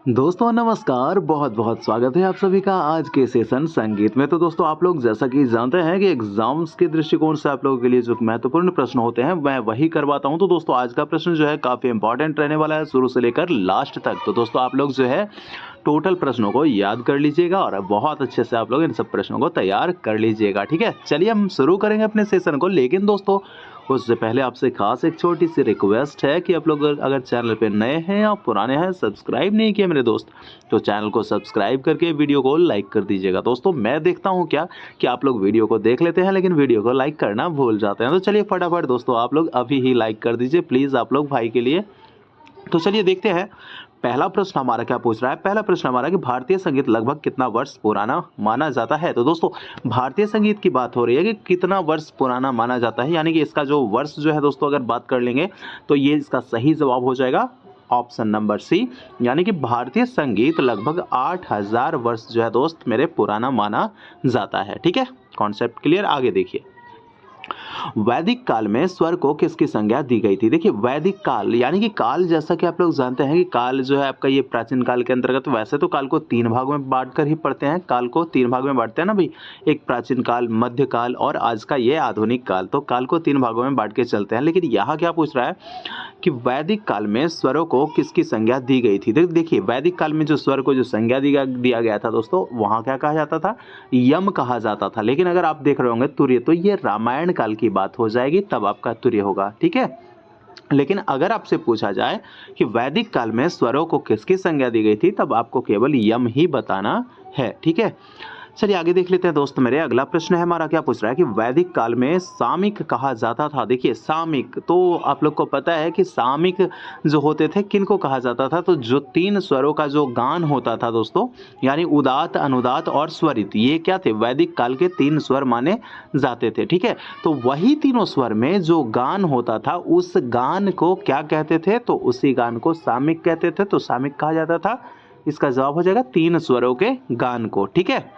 दोस्तों नमस्कार, बहुत बहुत स्वागत है आप सभी का आज के सेशन संगीत में। तो दोस्तों आप लोग जैसा कि जानते हैं कि एग्जाम्स के दृष्टिकोण से आप लोगों के लिए जो महत्वपूर्ण प्रश्न होते हैं मैं वही करवाता हूं। तो दोस्तों आज का प्रश्न जो है काफ़ी इंपॉर्टेंट रहने वाला है शुरू से लेकर लास्ट तक। तो दोस्तों आप लोग जो है टोटल प्रश्नों को याद कर लीजिएगा और बहुत अच्छे से आप लोग इन सब प्रश्नों को तैयार कर लीजिएगा। ठीक है, चलिए हम शुरू करेंगे अपने सेशन को। लेकिन दोस्तों उससे पहले आपसे खास एक छोटी सी रिक्वेस्ट है कि आप लोग अगर चैनल पे नए हैं या पुराने हैं, सब्सक्राइब नहीं किए मेरे दोस्त, तो चैनल को सब्सक्राइब करके वीडियो को लाइक कर दीजिएगा। दोस्तों मैं देखता हूँ क्या कि आप लोग वीडियो को देख लेते हैं लेकिन वीडियो को लाइक करना भूल जाते हैं। तो चलिए फटाफट दोस्तों आप लोग अभी ही लाइक कर दीजिए प्लीज़ आप लोग भाई के लिए। तो चलिए देखते हैं पहला प्रश्न हमारा क्या पूछ रहा है। पहला प्रश्न हमारा कि भारतीय संगीत लगभग कितना वर्ष पुराना माना जाता है। तो दोस्तों भारतीय संगीत की बात हो रही है कि कितना वर्ष पुराना माना जाता है, यानी कि इसका जो वर्ष जो है दोस्तों अगर बात कर लेंगे तो ये इसका सही जवाब हो जाएगा ऑप्शन नंबर सी, यानी कि भारतीय संगीत लगभग 8000 वर्ष जो है दोस्त मेरे पुराना माना जाता है। ठीक है, कॉन्सेप्ट क्लियर। आगे देखिए, वैदिक काल में स्वर को किसकी संज्ञा दी गई थी। देखिए वैदिक काल यानी कि काल, जैसा कि आप लोग जानते हैं कि काल जो है आपका ये प्राचीन काल के अंतर्गत, वैसे तो काल को 3 भागों में बांट कर ही पढ़ते हैं। काल को 3 भाग में बांटते हैं ना भाई, एक प्राचीन काल, मध्य काल और आज का ये आधुनिक काल। तो काल को 3 भागों में बांट के चलते हैं। लेकिन यहाँ क्या पूछ रहा है कि वैदिक काल में स्वरों को किसकी संज्ञा दी गई थी। देखिए वैदिक काल में जो स्वर को जो संज्ञा दिया गया था दोस्तों, वहाँ क्या कहा जाता था, यम कहा जाता था। लेकिन अगर आप देख रहे होंगे तुर्य, तो ये रामायण काल की बात हो जाएगी, तब आपका तुर्य होगा। ठीक है, लेकिन अगर आपसे पूछा जाए कि वैदिक काल में स्वरों को किसकी संज्ञा दी गई थी, तब आपको केवल यम ही बताना है। ठीक है, चलिए आगे देख लेते हैं दोस्त मेरे। अगला प्रश्न है हमारा, क्या पूछ रहा है कि वैदिक काल में सामिक कहा जाता था। देखिए सामिक, तो आप लोग को पता है कि सामिक जो होते थे किनको कहा जाता था, तो जो 3 स्वरों का जो गान होता था दोस्तों, यानी उदात, अनुदात और स्वरित, ये क्या थे, वैदिक काल के 3 स्वर माने जाते थे। ठीक है, तो वही तीनों स्वर में जो गान होता था उस गान को क्या कहते थे, तो उसी गान को सामिक कहते थे। तो सामिक कहा जाता था, इसका जवाब हो जाएगा 3 स्वरों के गान को। ठीक है,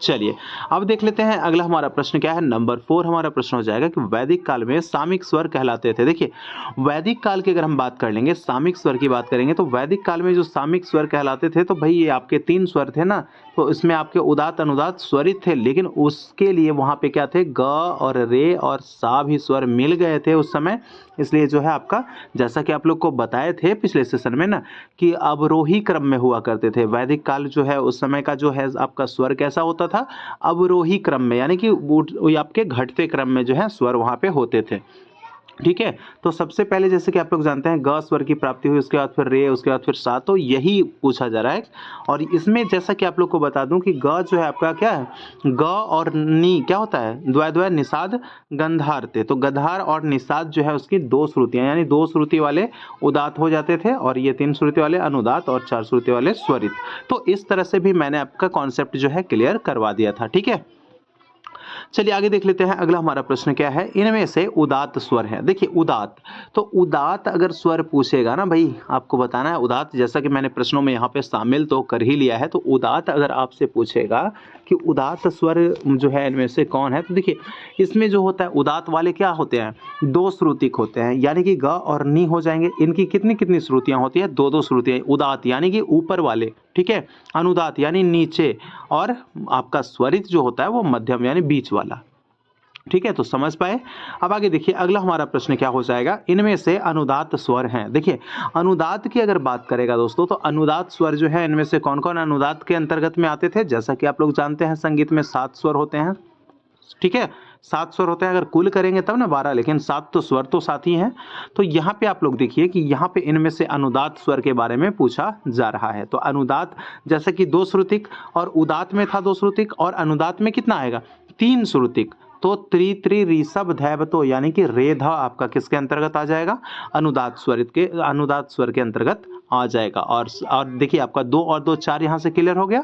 चलिए अब देख लेते हैं अगला हमारा प्रश्न क्या है। नंबर 4 हमारा प्रश्न हो जाएगा कि वैदिक काल में सामिक स्वर कहलाते थे। देखिए वैदिक काल की अगर हम बात कर लेंगे, सामिक स्वर की बात करेंगे, तो वैदिक काल में जो सामिक स्वर कहलाते थे, तो भाई ये आपके 3 स्वर थे ना, तो इसमें आपके उदात, अनुदात, स्वरित थे। लेकिन उसके लिए वहाँ पे क्या थे, ग और रे और सा भी स्वर मिल गए थे उस समय। इसलिए जो है आपका, जैसा कि आप लोग को बताए थे पिछले सेशन में ना, कि अवरोही क्रम में हुआ करते थे। वैदिक काल जो है उस समय का जो है आपका स्वर कैसा होता था, अवरोही क्रम में, यानी कि वो आपके घटते क्रम में जो है स्वर वहाँ पे होते थे। ठीक है, तो सबसे पहले जैसे कि आप लोग जानते हैं ग स्वर की प्राप्ति हुई, उसके बाद फिर रे, उसके बाद फिर सा, तो यही पूछा जा रहा है। और इसमें जैसा कि आप लोग को बता दूं कि ग जो है आपका क्या है, ग और नी क्या होता है, द्वय द्वय निषाद गंधारते। तो गंधार और निषाद जो है उसकी 2 श्रुतियां, यानी 2 श्रुति वाले उदात हो जाते थे और ये 3 श्रुति वाले अनुदात और 4 श्रुति वाले स्वरित। तो इस तरह से भी मैंने आपका कॉन्सेप्ट जो है क्लियर करवा दिया था। ठीक है, चलिए आगे देख लेते हैं। अगला हमारा प्रश्न क्या है, इनमें से उदात स्वर है। देखिए उदात, तो उदात अगर स्वर पूछेगा ना भाई, आपको बताना है उदात, जैसा कि मैंने प्रश्नों में यहाँ पे शामिल तो कर ही लिया है। तो उदात अगर आपसे पूछेगा कि उदात स्वर जो है इनमें से कौन है, तो देखिए इसमें जो होता है उदात वाले क्या होते हैं, 2 श्रुतिक होते हैं, यानी कि ग और नी हो जाएंगे। इनकी कितनी कितनी श्रुतियां होती है, 2 श्रुतियां। उदात यानी कि ऊपर वाले, ठीक है, अनुदात यानी नीचे, और आपका स्वरित जो होता है वो मध्यम यानी बीच वाला। ठीक है, तो समझ पाए। अब आगे देखिए अगला हमारा प्रश्न क्या हो जाएगा, इनमें से अनुदात स्वर हैं। देखिए अनुदात की अगर बात करेगा दोस्तों, तो अनुदात स्वर जो है इनमें से कौन कौन अनुदात के अंतर्गत में आते थे। जैसा कि आप लोग जानते हैं संगीत में 7 स्वर होते हैं। ठीक है, 7 स्वर होते हैं, अगर कुल करेंगे तब ना 12, लेकिन 7 तो स्वर तो 7 ही हैं। तो यहाँ पे आप लोग देखिए कि यहाँ पे इनमें से अनुदात स्वर के बारे में पूछा जा रहा है। तो अनुदात जैसे कि 2 श्रुतिक, और उदात में था 2 श्रुतिक, और अनुदात में कितना आएगा, 3 श्रुतिक। तो त्रि त्रि ऋषभ धैव, तो यानी कि रे ध आपका किसके अंतर्गत आ जाएगा, अनुदात स्वर के अंतर्गत आ जाएगा। और देखिए आपका 2 और 2 4 यहाँ से क्लियर हो गया।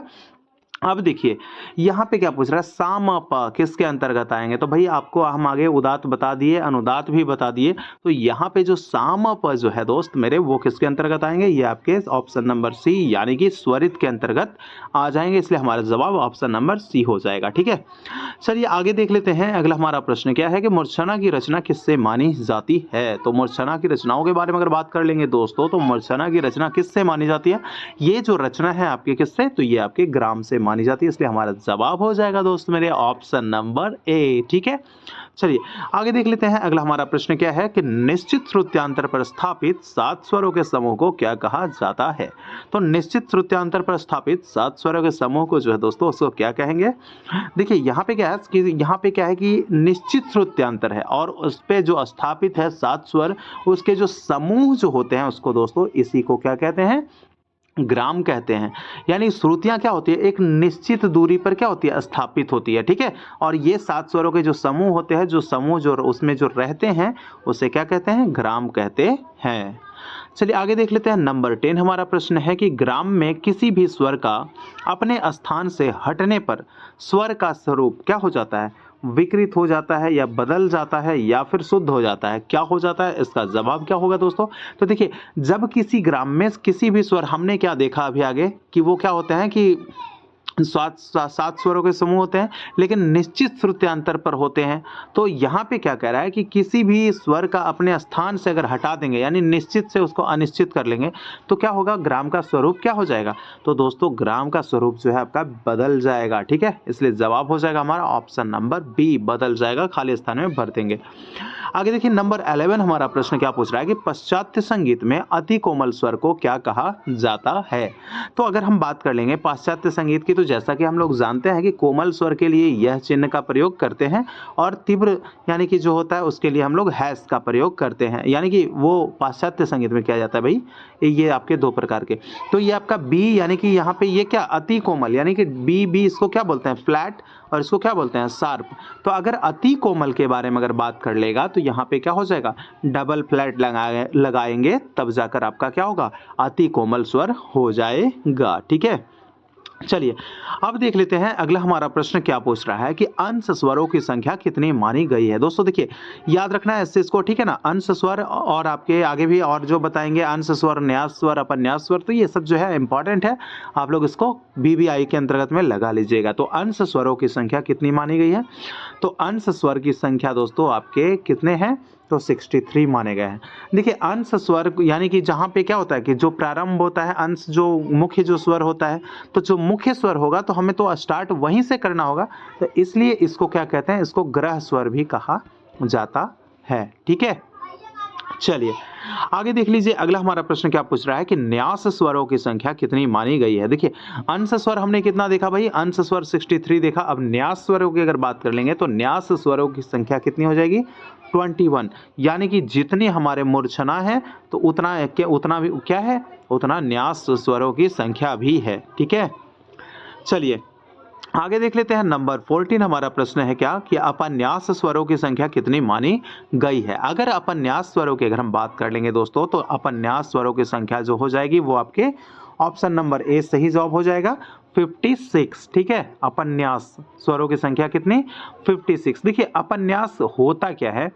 अब देखिए यहाँ पे क्या पूछ रहा है, साम प किसके अंतर्गत आएंगे। तो भाई आपको हम आगे उदात बता दिए, अनुदात भी बता दिए। तो यहाँ पे जो साम प जो है दोस्त मेरे, वो किसके अंतर्गत आएंगे, ये आपके ऑप्शन नंबर सी यानी कि स्वरित के अंतर्गत आ जाएंगे। इसलिए हमारा जवाब ऑप्शन नंबर सी हो जाएगा। ठीक है, चलिए आगे देख लेते हैं। अगला हमारा प्रश्न क्या है कि मूर्छना की रचना किससे मानी जाती है। तो मूर्छना की रचनाओं के बारे में अगर बात कर लेंगे दोस्तों, तो मूर्छना की रचना किससे मानी जाती है, ये जो रचना है आपके किससे, तो ये आपके ग्राम से मानी जाती है। इसलिए हमारा जवाब हो जाएगा दोस्त मेरे ऑप्शन नंबर ए। ठीक है, चलिए आगे देख लेते हैं। अगला हमारा प्रश्न क्या है कि निश्चित श्रुत्यांतर पर स्थापित 7 स्वरों के समूह को क्या कहा जाता है। तो निश्चित श्रुत्यांतर पर स्थापित 7 स्वरों के समूह को जो है दोस्तों, उसको क्या कहेंगे। देखिए यहाँ पे क्या है कि निश्चित श्रुत्यांतर है और उस पे जो स्थापित है 7 स्वर, उसके जो समूह जो होते हैं उसको दोस्तों, इसी को क्या कहते हैं, ग्राम कहते हैं। यानी श्रुतियां क्या होती है, एक निश्चित दूरी पर क्या होती है, स्थापित होती है। ठीक है, और ये 7 स्वरों के जो समूह होते हैं, जो समूह जो उसमें जो रहते हैं, उसे क्या कहते हैं, ग्राम कहते हैं। चलिए आगे देख लेते हैं। नंबर 10 हमारा प्रश्न है कि ग्राम में किसी भी स्वर का अपने स्थान से हटने पर स्वर का स्वरूप क्या हो जाता है, विकृत हो जाता है या बदल जाता है या फिर शुद्ध हो जाता है। क्या हो जाता है, इसका जवाब क्या होगा दोस्तों। तो देखिए जब किसी ग्राम में किसी भी स्वर, हमने क्या देखा अभी आगे कि वो क्या होते हैं कि 7 स्वरों के समूह होते हैं, लेकिन निश्चित श्रुत्यांतर पर होते हैं। तो यहाँ पे क्या कह रहा है कि किसी भी स्वर का अपने स्थान से अगर हटा देंगे, यानी निश्चित से उसको अनिश्चित कर लेंगे, तो क्या होगा, ग्राम का स्वरूप क्या हो जाएगा। तो दोस्तों ग्राम का स्वरूप जो है आपका बदल जाएगा। ठीक है, इसलिए जवाब हो जाएगा हमारा ऑप्शन नंबर बी, बदल जाएगा, खाली स्थान में भर देंगे। आगे देखिए नंबर 11 हमारा प्रश्न क्या पूछ रहा है कि पाश्चात्य संगीत में अति कोमल स्वर को क्या कहा जाता है। तो अगर हम बात कर लेंगे पाश्चात्य संगीत की, तो जैसा कि हम लोग जानते हैं कि कोमल स्वर के लिए यह चिन्ह का प्रयोग करते हैं और तीव्र यानी कि जो होता है उसके लिए हम लोग हैश का प्रयोग करते हैं। यानी कि वो पाश्चात्य संगीत में किया जाता है भाई, ये आपके 2 प्रकार के। तो ये आपका बी यानी कि यहाँ पे ये क्या, अति कोमल, यानी कि बी इसको क्या बोलते हैं, फ्लैट, और इसको क्या बोलते हैं, शार्प। तो अगर अति कोमल के बारे में अगर बात कर लेगा, तो यहाँ पे क्या हो जाएगा, डबल फ्लैट लगाएंगे, तब जाकर आपका क्या होगा, अति कोमल स्वर हो जाएगा। ठीक है, चलिए अब देख लेते हैं। अगला हमारा प्रश्न क्या पूछ रहा है कि अंश स्वरों की संख्या कितनी मानी गई है। दोस्तों देखिए याद रखना है इससे इसको, ठीक है ना, अंश स्वर और आपके आगे भी और जो बताएंगे, अंश स्वर, न्यास स्वर, अपन्यास स्वर, तो ये सब जो है इंपॉर्टेंट है, आप लोग इसको बीबीआई के अंतर्गत में लगा लीजिएगा। तो अंश स्वरों की संख्या कितनी मानी गई है, तो अंश स्वर की संख्या दोस्तों आपके कितने हैं, तो 63 माने गए हैं। देखिए अंश स्वर यानी कि जहाँ पे क्या होता है कि जो प्रारंभ होता है, अंश जो मुख्य जो स्वर होता है, तो जो मुख्य स्वर होगा तो हमें तो स्टार्ट वहीं से करना होगा, तो इसलिए इसको क्या कहते हैं, इसको ग्रह स्वर भी कहा जाता है। ठीक है, चलिए आगे देख लीजिए। अगला हमारा प्रश्न क्या पूछ रहा है कि न्यास स्वरों की संख्या कितनी मानी गई है। देखिए अंश स्वर हमने कितना देखा भाई, अंश स्वर 63 देखा। अब न्यास स्वरों की अगर बात कर लेंगे, तो न्यास स्वरों की संख्या कितनी हो जाएगी, 21। यानी कि जितनी हमारे मूर्छना है, तो उतना भी क्या है, उतना न्यास स्वरों की संख्या भी है। ठीक है, चलिए आगे देख लेते हैं। नंबर 14 हमारा प्रश्न है क्या कि अपन्यास स्वरों की संख्या कितनी मानी गई है। अगर अपन्यास स्वरों की अगर हम बात कर लेंगे दोस्तों, तो अपन्यास स्वरों की संख्या जो हो जाएगी वो आपके ऑप्शन नंबर ए सही जवाब हो जाएगा, 56। ठीक है, अपन्यास स्वरों की संख्या कितनी, 56। देखिए अपन्यास होता क्या है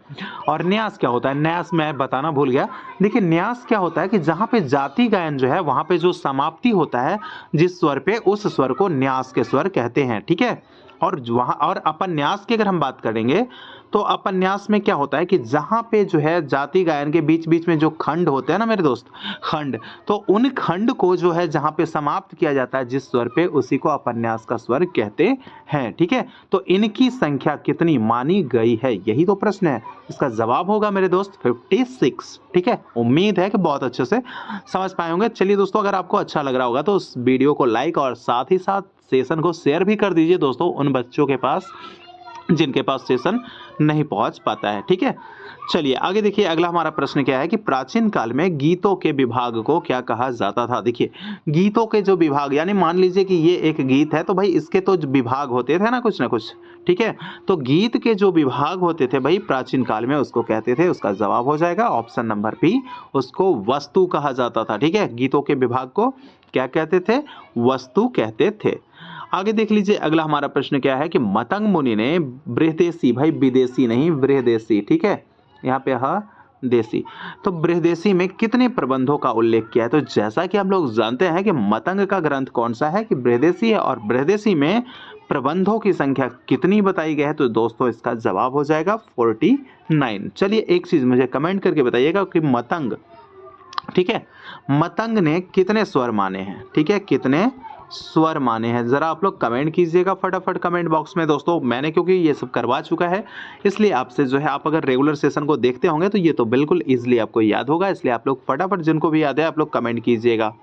और न्यास क्या होता है, न्यास मैं बताना भूल गया। देखिए न्यास क्या होता है कि जहाँ पे जाति गायन जो है, वहाँ पे जो समाप्ति होता है जिस स्वर पे, उस स्वर को न्यास के स्वर कहते हैं। ठीक है, और वहाँ और अपन्यास की अगर हम बात करेंगे, तो अपन्यास में क्या होता है कि जहाँ पे जो है जाति गायन के बीच बीच में जो खंड होते हैं ना मेरे दोस्त, खंड, तो उन खंड को जो है जहाँ पे समाप्त किया जाता है जिस स्वर पे, उसी को अपन्यास का स्वर कहते हैं। ठीक है, तो इनकी संख्या कितनी मानी गई है, यही तो प्रश्न है। इसका जवाब होगा मेरे दोस्त 56। ठीक है, उम्मीद है कि बहुत अच्छे से समझ पाए होंगे। चलिए दोस्तों, अगर आपको अच्छा लग रहा होगा तो उस वीडियो को लाइक और साथ ही साथ सेशन को शेयर भी कर दीजिए दोस्तों, उन बच्चों के पास जिनके पास सेशन नहीं पहुंच पाता है। ठीक है, चलिए आगे देखिए। अगला हमारा प्रश्न क्या है कि प्राचीन काल में गीतों के विभाग को क्या कहा जाता था। देखिए गीतों के जो विभाग, यानी मान लीजिए कि ये एक गीत है, तो भाई इसके तो विभाग होते थे ना कुछ। ठीक है, तो गीत के जो विभाग होते थे भाई प्राचीन काल में, उसको कहते थे, उसका जवाब हो जाएगा ऑप्शन नंबर बी, उसको वस्तु कहा जाता था। ठीक है, गीतों के विभाग को क्या कहते थे, वस्तु कहते थे। आगे देख लीजिए अगला हमारा प्रश्न क्या है कि मतंग मुनि ने बृहदेशी, भाई विदेशी नहीं बृहदेशी, ठीक है, यहाँ पे देशी, तो बृहदेशी में कितने प्रबंधों का उल्लेख किया है? तो जैसा कि हम लोग जानते हैं कि मतंग का ग्रंथ कौन सा है कि बृहदेशी है, और बृहदेशी में प्रबंधों की संख्या कितनी बताई गई है? तो दोस्तों इसका जवाब हो जाएगा 49। चलिए एक चीज मुझे कमेंट करके बताइएगा कि मतंग, ठीक है, मतंग ने कितने स्वर माने हैं? ठीक है, कितने स्वर माने हैं, जरा आप लोग कमेंट कीजिएगा फटाफट कमेंट बॉक्स में। दोस्तों मैंने क्योंकि ये सब करवा चुका है, इसलिए आपसे जो है, आप अगर रेगुलर सेशन को देखते होंगे तो ये तो बिल्कुल इजीली आपको याद होगा, इसलिए आप लोग फटाफट जिनको भी याद है आप लोग कमेंट कीजिएगा,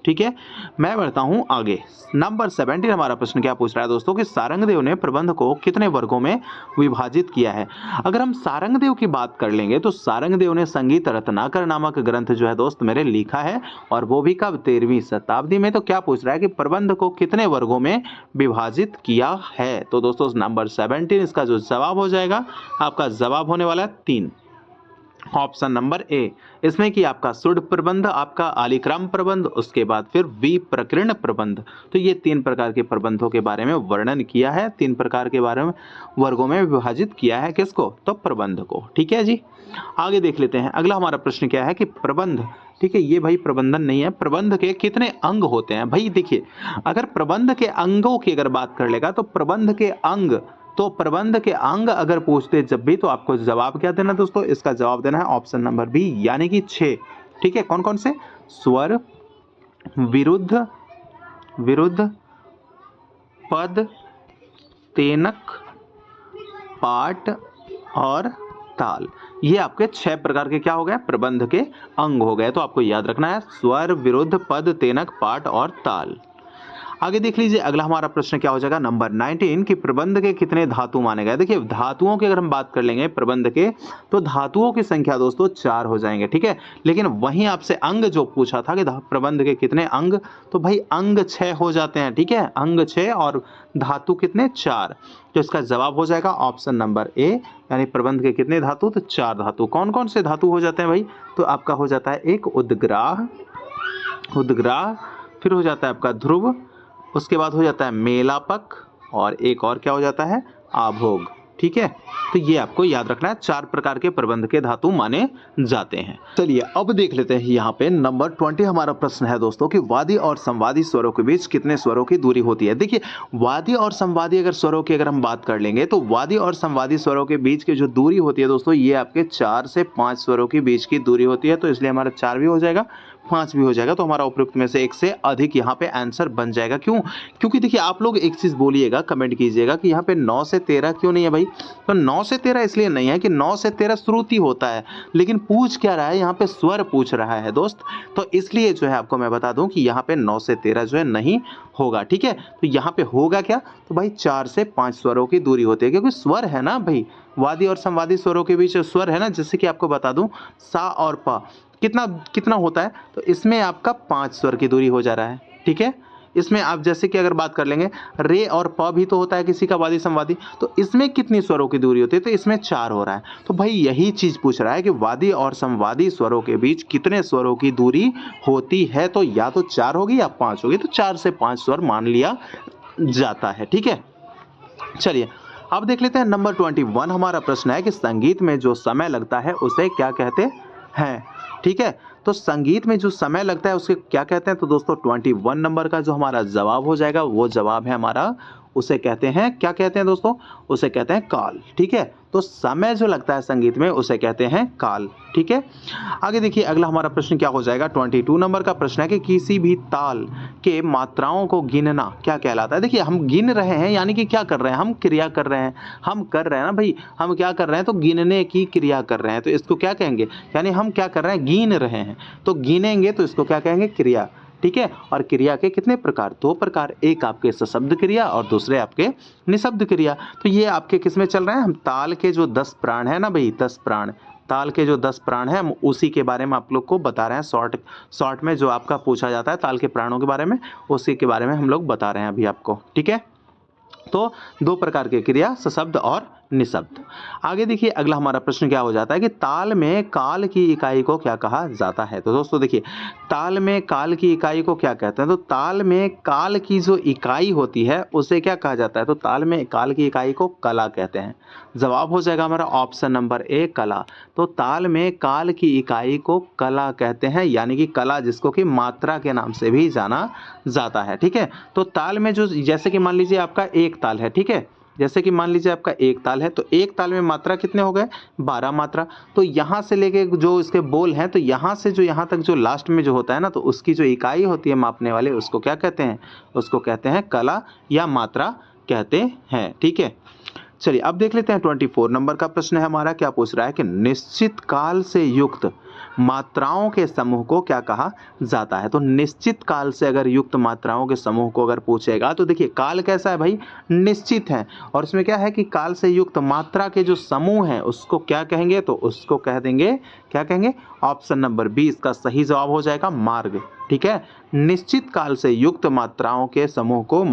ठीक है। मैं बढ़ता हूं आगे। नंबर 17 हमारा प्रश्न क्या पूछ रहा है दोस्तों कि सारंगदेव ने प्रबंध को कितने वर्गों में विभाजित किया है? अगर हम सारंगदेव की बात कर लेंगे तो सारंगदेव ने संगीत रत्नाकर नामक ग्रंथ जो है दोस्त मेरे लिखा है, और वो भी कब? 13वीं शताब्दी में। तो क्या पूछ रहा है कि प्रबंध को कितने वर्गों में विभाजित किया है? तो दोस्तों नंबर 17 इसका जो जवाब हो जाएगा, आपका जवाब होने वाला है 3, ऑप्शन नंबर ए। इसमें कि आपका सुड प्रबंध, आपका आलिक्रम प्रबंध, उसके बाद फिर विप्रकीर्ण प्रबंध। तो ये 3 प्रकार के प्रबंधों के बारे में वर्णन किया है, 3 प्रकार के बारे में वर्गों में विभाजित किया है, किसको? तो प्रबंध को, ठीक है जी। आगे देख लेते हैं अगला हमारा प्रश्न क्या है कि प्रबंध, ठीक है, ये भाई प्रबंधन नहीं है, प्रबंध के कितने अंग होते हैं? भाई देखिए, अगर प्रबंध के अंगों की अगर बात कर लेगा तो प्रबंध के अंग, तो प्रबंध के अंग अगर पूछते जब भी, तो आपको जवाब क्या देना दोस्तों? इसका जवाब देना है ऑप्शन नंबर बी, यानी कि 6, ठीक है। कौन कौन से? स्वर, विरुद्ध, पद, तेनक, पाठ और ताल। ये आपके 6 प्रकार के क्या हो गए? प्रबंध के अंग हो गए। तो आपको याद रखना है स्वर, विरुद्ध, पद, तेनक, पाठ और ताल। आगे देख लीजिए अगला हमारा प्रश्न क्या हो जाएगा, नंबर 19 कि प्रबंध के कितने धातु माने गए? देखिए धातुओं की अगर हम बात कर लेंगे प्रबंध के, तो धातुओं की संख्या दोस्तों 4 हो जाएंगे, ठीक है। लेकिन वहीं आपसे अंग जो पूछा था कि प्रबंध के कितने अंग, तो भाई अंग 6 हो जाते हैं, ठीक है, अंग 6 और धातु कितने? 4। तो इसका जवाब हो जाएगा ऑप्शन नंबर ए, यानी प्रबंध के कितने धातु? तो 4 धातु। कौन कौन से धातु हो जाते हैं भाई? तो आपका हो जाता है एक उद्ग्राह, फिर हो जाता है आपका ध्रुव, उसके बाद हो जाता है मेलापक, और एक और क्या हो जाता है? आभोग, ठीक है। तो ये आपको याद रखना है, 4 प्रकार के प्रबंध के धातु माने जाते हैं। चलिए अब देख लेते हैं यहाँ पे नंबर 20 हमारा प्रश्न है दोस्तों कि वादी और संवादी स्वरों के बीच कितने स्वरों की दूरी होती है? देखिए वादी और संवादी अगर स्वरों की अगर हम बात कर लेंगे तो वादी और संवादी स्वरों के बीच की जो दूरी होती है दोस्तों, ये आपके 4 से 5 स्वरों के बीच की दूरी होती है। तो इसलिए हमारा 4 भी हो जाएगा, 5 भी हो जाएगा, तो हमारा उपयुक्त में से एक से अधिक यहाँ पे आंसर बन जाएगा। क्यों? क्योंकि देखिए आप लोग एक चीज बोलिएगा, कमेंट कीजिएगा कि यहाँ पे 9 से 13 क्यों नहीं है भाई? तो 9 से 13 इसलिए नहीं है कि 9 से 13 श्रुति होता है, लेकिन पूछ क्या रहा है यहाँ पे? स्वर पूछ रहा है दोस्त। तो इसलिए जो है आपको मैं बता दूं कि यहाँ पे 9 से 13 जो है नहीं होगा, ठीक है। तो यहाँ पे होगा क्या? तो भाई 4 से 5 स्वरों की दूरी होती है, क्योंकि स्वर है ना भाई, वादी और संवादी स्वरों के बीच स्वर है ना। जैसे कि आपको बता दूं सा और प कितना कितना होता है, तो इसमें आपका 5 स्वर की दूरी हो जा रहा है, ठीक है। इसमें आप जैसे कि अगर बात कर लेंगे रे और प भी तो होता है किसी का वादी संवादी, तो इसमें कितनी स्वरों की दूरी होती है? तो इसमें 4 हो रहा है। तो भाई यही चीज पूछ रहा है कि वादी और संवादी स्वरों के बीच कितने स्वरों की दूरी होती है? तो या तो 4 होगी या 5 होगी, तो 4 से 5 स्वर मान लिया जाता है, ठीक है। चलिए अब देख लेते हैं नंबर 21 हमारा प्रश्न है कि संगीत में जो समय लगता है उसे क्या कहते हैं? ठीक है, तो संगीत में जो समय लगता है उसे क्या कहते हैं? तो दोस्तों 21 नंबर का जो हमारा जवाब हो जाएगा वो जवाब है हमारा, उसे कहते हैं, क्या कहते हैं दोस्तों? उसे कहते हैं काल, ठीक है। तो समय जो लगता है संगीत में उसे कहते हैं काल, ठीक है। आगे देखिए अगला हमारा प्रश्न क्या हो जाएगा, 22 नंबर का प्रश्न है कि किसी भी ताल के मात्राओं को गिनना क्या कहलाता है? देखिए हम गिन रहे हैं, यानी कि क्या कर रहे हैं? हम क्रिया कर रहे हैं, हम कर रहे हैं ना भाई, हम क्या कर रहे हैं? तो गिनने की क्रिया कर रहे हैं, तो इसको क्या कहेंगे? यानी हम क्या कर रहे हैं? गिन रहे हैं, तो गिनेंगे तो इसको क्या कहेंगे? क्रिया, ठीक है। और क्रिया के कितने प्रकार? 2 प्रकार, एक आपके सशब्द क्रिया और दूसरे आपके निशब्द क्रिया। तो ये आपके किस में चल रहे हैं? हम ताल के जो 10 प्राण है ना भाई, 10 प्राण, ताल के जो 10 प्राण है, हम उसी के बारे में आप लोग को बता रहे हैं। शॉर्ट में जो आपका पूछा जाता है ताल के प्राणों के बारे में, उसी के बारे में हम लोग बता रहे हैं अभी आपको, ठीक है। तो 2 प्रकार के क्रिया, सशब्द और निशब्द। आगे देखिए अगला हमारा प्रश्न क्या हो जाता है कि ताल में काल की इकाई को क्या कहा जाता है। तो दोस्तों देखिए ताल में काल की इकाई को क्या कहते हैं, तो ताल में काल की जो इकाई होती है उसे क्या कहा जाता है, तो ताल में काल की इकाई को कला कहते हैं। जवाब हो जाएगा हमारा ऑप्शन नंबर ए कला। तो ताल में काल की इकाई को कला कहते हैं, यानी कि कला जिसको कि मात्रा के नाम से भी जाना जाता है। ठीक है, तो ताल में जो जैसे कि मान लीजिए आपका एक ताल है, ठीक है, जैसे कि मान लीजिए आपका एक ताल है, तो एक ताल में मात्रा कितने हो गए, 12 मात्रा। तो यहाँ से लेके जो इसके बोल हैं, तो यहाँ से जो यहाँ तक जो लास्ट में जो होता है ना, तो उसकी जो इकाई होती है मापने वाले, उसको क्या कहते हैं, उसको कहते हैं कला या मात्रा कहते हैं। ठीक है, चलिए अब देख लेते हैं 24 नंबर का प्रश्न है हमारा। क्या पूछ रहा है कि निश्चित काल से युक्त मात्राओं के समूह को क्या कहा जाता है। तो निश्चित काल से अगर युक्त मात्राओं के समूह को अगर पूछेगा, तो देखिए काल कैसा है भाई, निश्चित है, और इसमें क्या है कि काल से युक्त मात्रा के जो समूह हैं उसको क्या कहेंगे, तो उसको कह देंगे, क्या कहेंगे, ऑप्शन नंबर बी इसका सही जवाब हो जाएगा मार्ग। ठीक है, निश्चित काल से युक्त मात्राओं के समूह को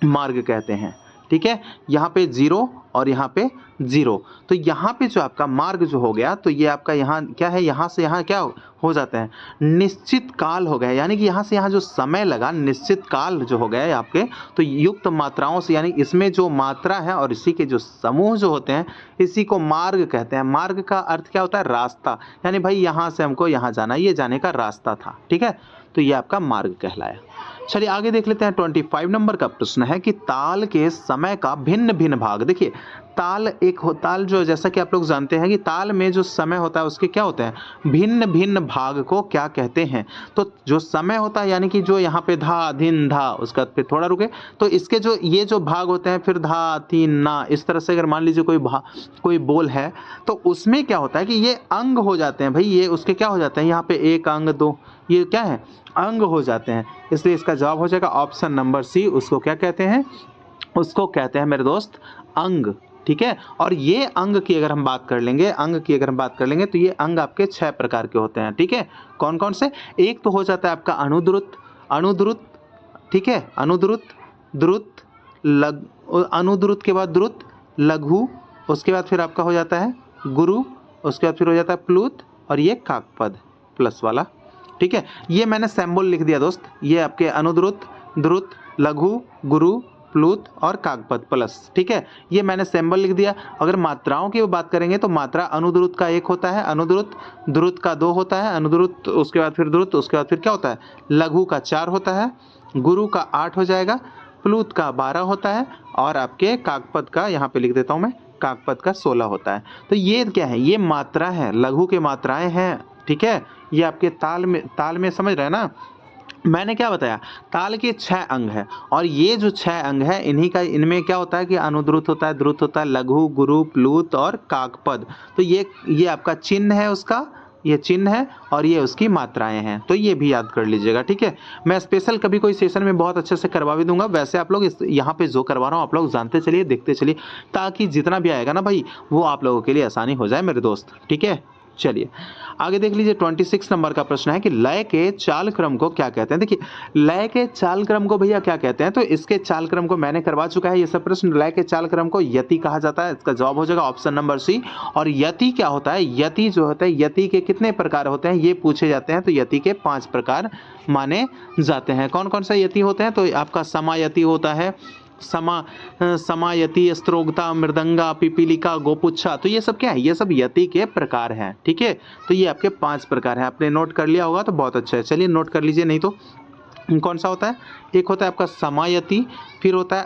मार्ग कहते हैं। ठीक है, यहाँ पे 0 और यहाँ पे 0, तो यहाँ पे जो आपका मार्ग जो हो गया, तो ये आपका यहाँ क्या है, यहाँ से यहाँ क्या हो जाते हैं, निश्चित काल हो गया, यानी कि यहाँ से यहाँ जो समय लगा निश्चित काल जो हो गया आपके, तो युक्त मात्राओं से, यानी इसमें जो मात्रा है और इसी के जो समूह जो होते हैं इसी को मार्ग कहते हैं। मार्ग का अर्थ क्या होता है, रास्ता, यानी भाई यहाँ से हमको यहाँ जाना, ये जाने का रास्ता था। ठीक है, तो ये आपका मार्ग कहलाया। चलिए आगे देख लेते हैं 25 नंबर का प्रश्न है कि ताल के समय का भिन्न भिन्न भाग। देखिए ताल जो जैसा कि आप लोग जानते हैं कि ताल में जो समय होता है उसके क्या होते हैं, भिन्न भिन्न भाग को क्या कहते हैं। तो जो समय होता है, यानी कि जो यहाँ पे धा धिन धा, उसका फिर थोड़ा रुके, तो इसके जो ये जो भाग होते हैं, फिर धा तीन ना, इस तरह से अगर मान लीजिए कोई बोल है, तो उसमें क्या होता है कि ये अंग हो जाते हैं भाई, ये उसके क्या हो जाते हैं, यहाँ पे एक अंग दो, ये क्या है, अंग हो जाते हैं। इसलिए इसका जवाब हो जाएगा ऑप्शन नंबर सी, उसको क्या कहते हैं, उसको कहते हैं मेरे दोस्त अंग। ठीक है, और ये अंग की अगर हम बात कर लेंगे, तो ये अंग आपके 6 प्रकार के होते हैं। ठीक है, कौन कौन से, एक तो हो जाता है आपका अनुद्रुत, ठीक है, अनुद्रुत, द्रुत, अनुद्रुत के बाद द्रुत, लघु, उसके बाद फिर आपका हो जाता है गुरु, उसके बाद फिर हो जाता है प्लुत, और ये काकपद प्लस वाला। ठीक है, ये मैंने सैम्बल लिख दिया दोस्त, ये आपके अनुद्रुत, द्रुत, लघु, गुरु, प्लुत और काकपद प्लस। ठीक है, ये मैंने सैम्बल लिख दिया। अगर मात्राओं की बात करेंगे तो मात्रा अनुद्रुत का 1 होता है, अनुद्रुत, द्रुत का 2 होता है, अनुद्रुत उसके बाद फिर द्रुत, उसके बाद फिर क्या होता है, लघु का 4 होता है, गुरु का 8 हो जाएगा, प्लुत का 12 होता है, और आपके काकपद का यहाँ पे लिख देता हूँ मैं, काकपद का 16 होता है। तो ये क्या है, ये मात्रा है, लघु के मात्राएं हैं। ठीक है, ये आपके ताल में समझ रहे हैं ना, मैंने क्या बताया, ताल के 6 अंग है, और ये जो 6 अंग है इनमें क्या होता है कि अनुद्रुत होता है, द्रुत होता है, लघु, गुरु, प्लुत और काकपद। तो ये आपका चिन्ह है, उसका ये चिन्ह है, और ये उसकी मात्राएं हैं, तो ये भी याद कर लीजिएगा। ठीक है, मैं स्पेशल कभी कोई सेशन में बहुत अच्छे से करवा भी दूंगा। वैसे आप लोग यहाँ पे जो करवा रहा हूँ आप लोग जानते चलिए, देखते चलिए, ताकि जितना भी आएगा ना भाई वो आप लोगों के लिए आसानी हो जाए मेरे दोस्त। ठीक है, चलिए आगे देख लीजिए 26 नंबर का प्रश्न है कि लय के चाल क्रम को क्या कहते हैं। देखिए लय के चाल क्रम को भैया क्या कहते हैं, तो इसके चाल क्रम को मैंने करवा चुका है ये सब प्रश्न। लय के चाल क्रम को यति कहा जाता है, इसका जवाब हो जाएगा ऑप्शन नंबर सी। और यति क्या होता है, यति जो होता है, यति के कितने प्रकार होते हैं ये पूछे जाते हैं, तो यति के 5 प्रकार माने जाते हैं। कौन कौन सा यति होते हैं, तो आपका समायति होता है, समायति, स्त्रोगता, मृदंगा, पिपीलिका, गोपुच्छा, तो ये सब क्या है, ये सब यति के प्रकार हैं। ठीक है, तो ये आपके 5 प्रकार हैं। आपने नोट कर लिया होगा तो बहुत अच्छा है, चलिए नोट कर लीजिए, नहीं तो कौन सा होता है, एक होता है आपका समायति, फिर होता है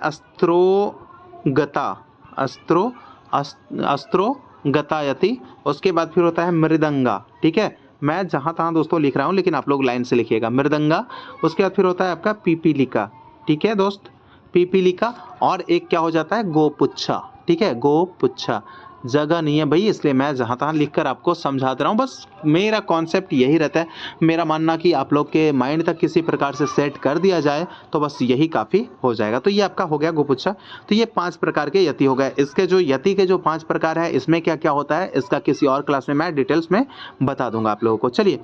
अस्त्रोगतायति, उसके बाद फिर होता है मृदंगा। ठीक है, मैं जहाँ तहाँ दोस्तों लिख रहा हूँ, लेकिन आप लोग लाइन से लिखिएगा, मृदंगा, उसके बाद फिर होता है आपका पिपीलिका। ठीक है दोस्त, पिपीलिका, और एक क्या हो जाता है, गोपुच्छा। ठीक है, गोपुच्छा, जगह नहीं है भाई इसलिए मैं जहाँ तहाँ लिखकर आपको समझा दे रहा हूँ। बस मेरा कॉन्सेप्ट यही रहता है, मेरा मानना कि आप लोग के माइंड तक किसी प्रकार से सेट कर दिया जाए तो बस यही काफ़ी हो जाएगा। तो ये आपका हो गया गोपुच्छा। तो ये 5 प्रकार के यति हो गए। इसके जो यति के जो 5 प्रकार है, इसमें क्या क्या होता है, इसका किसी और क्लास में मैं डिटेल्स में बता दूंगा आप लोगों को। चलिए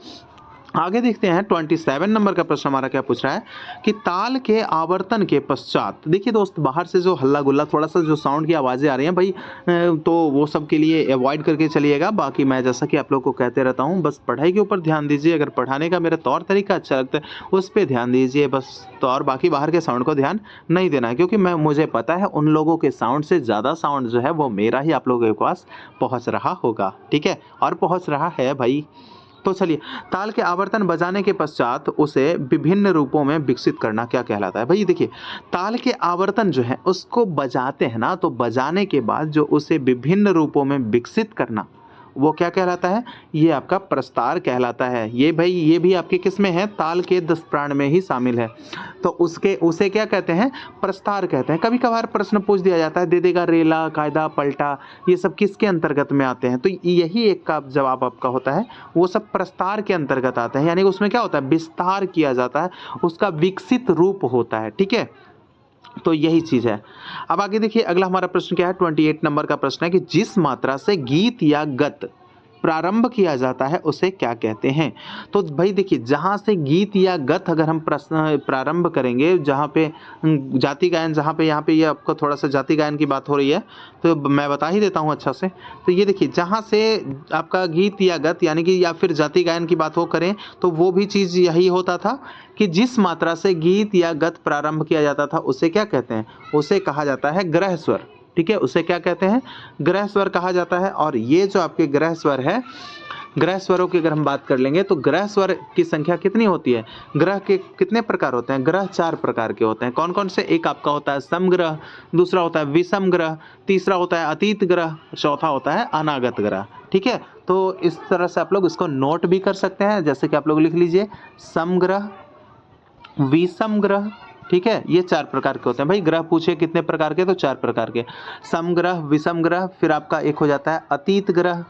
आगे देखते हैं 27 नंबर का प्रश्न हमारा क्या पूछ रहा है कि ताल के आवर्तन के पश्चात, देखिए दोस्त बाहर से जो हल्ला गुल्ला थोड़ा सा जो साउंड की आवाज़ें आ रही हैं भाई, तो वो सब के लिए अवॉइड करके चलिएगा। बाकी मैं जैसा कि आप लोग को कहते रहता हूँ, बस पढ़ाई के ऊपर ध्यान दीजिए। अगर पढ़ाने का मेरा तौर तरीका अच्छा लगता है उस पर ध्यान दीजिए बस, तो और बाकी बाहर के साउंड को ध्यान नहीं देना है, क्योंकि मुझे पता है उन लोगों के साउंड से ज़्यादा साउंड जो है वो मेरा ही आप लोगों के पास पहुँच रहा होगा, ठीक है, और पहुँच रहा है भाई। तो चलिए, ताल के आवर्तन बजाने के पश्चात उसे विभिन्न रूपों में विकसित करना क्या कहलाता है? भाई देखिए, ताल के आवर्तन जो है उसको बजाते हैं ना, तो बजाने के बाद जो उसे विभिन्न रूपों में विकसित करना, वो क्या कहलाता है? ये आपका प्रस्तार कहलाता है। ये भाई ये भी आपके किस में है? ताल के 10 प्राण में ही शामिल है। तो उसे क्या कहते हैं? प्रस्तार कहते हैं। कभी कभार प्रश्न पूछ दिया जाता है, दे देगा रेला, कायदा, पलटा, ये सब किसके अंतर्गत में आते हैं? तो यही एक का जवाब आपका होता है, वो सब प्रस्तार के अंतर्गत आते हैं। यानी उसमें क्या होता है? विस्तार किया जाता है, उसका विकसित रूप होता है, ठीक है। तो यही चीज़ है। अब आगे देखिए, अगला हमारा प्रश्न क्या है? 28 नंबर का प्रश्न है कि जिस मात्रा से गीत या गत प्रारंभ किया जाता है उसे क्या कहते हैं? तो भाई देखिए, जहाँ से गीत या गत अगर हम प्रश्न प्रारंभ करेंगे, जहाँ पे जाति गायन, जहाँ पे यहाँ पे ये आपको थोड़ा सा जाति गायन की बात हो रही है, तो मैं बता ही देता हूँ अच्छा से। तो ये देखिए, जहाँ से आपका गीत या गत यानी कि या फिर जाति गायन की बात हो करें, तो वो भी चीज़ यही होता था कि जिस मात्रा से गीत या गत प्रारंभ किया जाता था उसे क्या कहते हैं? उसे कहा जाता है ग्रह स्वर, ठीक है। उसे क्या कहते हैं? ग्रह स्वर कहा जाता है। और ये जो आपके ग्रह स्वर है, ग्रह स्वरों की अगर हम बात कर लेंगे तो ग्रह स्वर की संख्या कितनी होती है? ग्रह के कितने प्रकार होते हैं? ग्रह 4 प्रकार के होते हैं। कौन कौन से? एक आपका होता है समग्रह, दूसरा होता है विषम ग्रह, तीसरा होता है अतीत ग्रह, चौथा होता है अनागत ग्रह, ठीक है। तो इस तरह से आप लोग इसको नोट भी कर सकते हैं, जैसे कि आप लोग लिख लीजिए समग्रह, विषम ग्रह, ठीक है। ये 4 प्रकार के होते हैं। भाई ग्रह पूछे कितने प्रकार के? तो 4 प्रकार के, समग्रह, विषम ग्रह, फिर आपका एक हो जाता है अतीत ग्रह,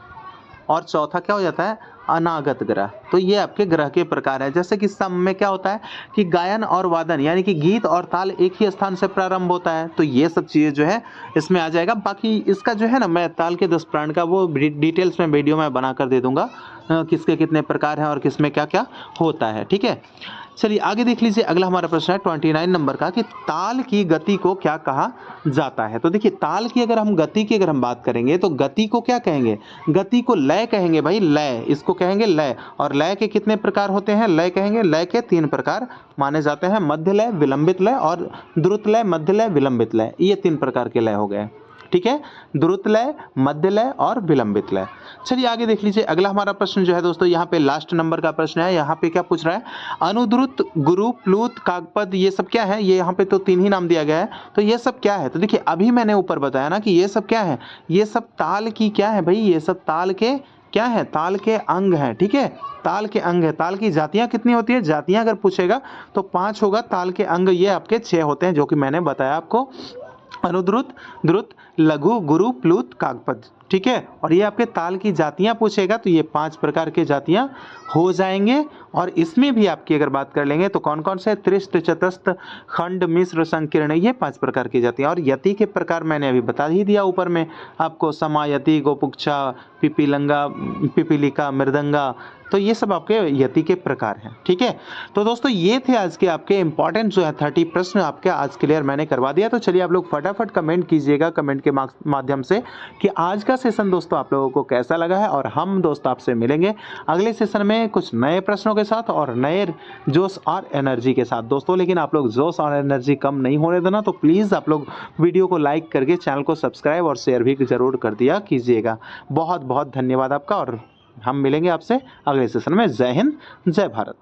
और चौथा क्या हो जाता है? अनागत ग्रह। तो ये आपके ग्रह के प्रकार है। जैसे कि सम में क्या होता है कि गायन और वादन यानी कि गीत और ताल एक ही स्थान से प्रारंभ होता है, तो ये सब चीज़ें जो है इसमें आ जाएगा। बाकी इसका जो है ना, मैं ताल के 10 प्राण का वो डिटेल्स में वीडियो में बना कर दे दूंगा, किसके कितने प्रकार हैं और किसमें क्या क्या होता है, ठीक है। चलिए आगे देख लीजिए, अगला हमारा प्रश्न है 29 नंबर का कि ताल की गति को क्या कहा जाता है? तो देखिए, ताल की अगर हम गति की अगर हम बात करेंगे तो गति को क्या कहेंगे? गति को लय कहेंगे भाई, लय, इसको कहेंगे लय। और लय के कितने प्रकार होते हैं? लय कहेंगे, लय के 3 प्रकार माने जाते हैं, मध्य लय, विलंबित लय और द्रुत लय, मध्य लय, विलंबित लय। ये 3 प्रकार के लय हो गए, ठीक है। द्रुत लय, मध्य लय और विलंबित लय। चलिए आगे देख लीजिए, अगला हमारा प्रश्न जो है दोस्तों, यहाँ पे लास्ट नंबर का प्रश्न है। यहाँ पे क्या पूछ रहा है? अनुद्रुत, गुरु, प्लूत, कागपद, ये सब क्या है? ये यहाँ पे तो 3 ही नाम दिया गया है, तो ये सब क्या है? तो देखिए, अभी मैंने ऊपर बताया ना कि ये सब क्या है? ये सब ताल की क्या है भाई? ये सब ताल के क्या है? ताल के अंग हैं, ठीक है। ताल के अंग है। ताल की जातियां कितनी होती है? जातियां अगर पूछेगा तो 5 होगा। ताल के अंग ये आपके 6 होते हैं, जो कि मैंने बताया आपको, अनुद्रुत, द्रुत, लघु, गुरु, प्लूत, कागपद, ठीक है। और ये आपके ताल की जातियां पूछेगा तो ये 5 प्रकार के जातियां हो जाएंगे। और इसमें भी आपकी अगर बात कर लेंगे तो कौन कौन से? त्रिष्ट, चतस्थ, खंड, मिश्र, संकीर्ण, ये 5 प्रकार की जातियां। और यति के प्रकार मैंने अभी बता ही दिया ऊपर में आपको, समायति, गोपुक्षा, पिपीलंगा, पिपीलिका, मृदंगा, तो ये सब आपके यति के प्रकार हैं, ठीक है। तो दोस्तों ये थे आज के आपके इंपॉर्टेंट जो है 30 प्रश्न आपके आज क्लियर मैंने करवा दिया। तो चलिए आप लोग फटाफट कमेंट कीजिएगा कमेंट के माध्यम से कि आज का सेशन दोस्तों आप लोगों को कैसा लगा है। और हम दोस्त आपसे मिलेंगे अगले सेशन में कुछ नए प्रश्नों के साथ और नए जोश और एनर्जी के साथ दोस्तों। लेकिन आप लोग जोश और एनर्जी कम नहीं होने देना, तो प्लीज़ आप लोग वीडियो को लाइक करके चैनल को सब्सक्राइब और शेयर भी जरूर कर दिया कीजिएगा। बहुत बहुत धन्यवाद आपका, और हम मिलेंगे आपसे अगले सेशन में। जय हिंद, जय भारत।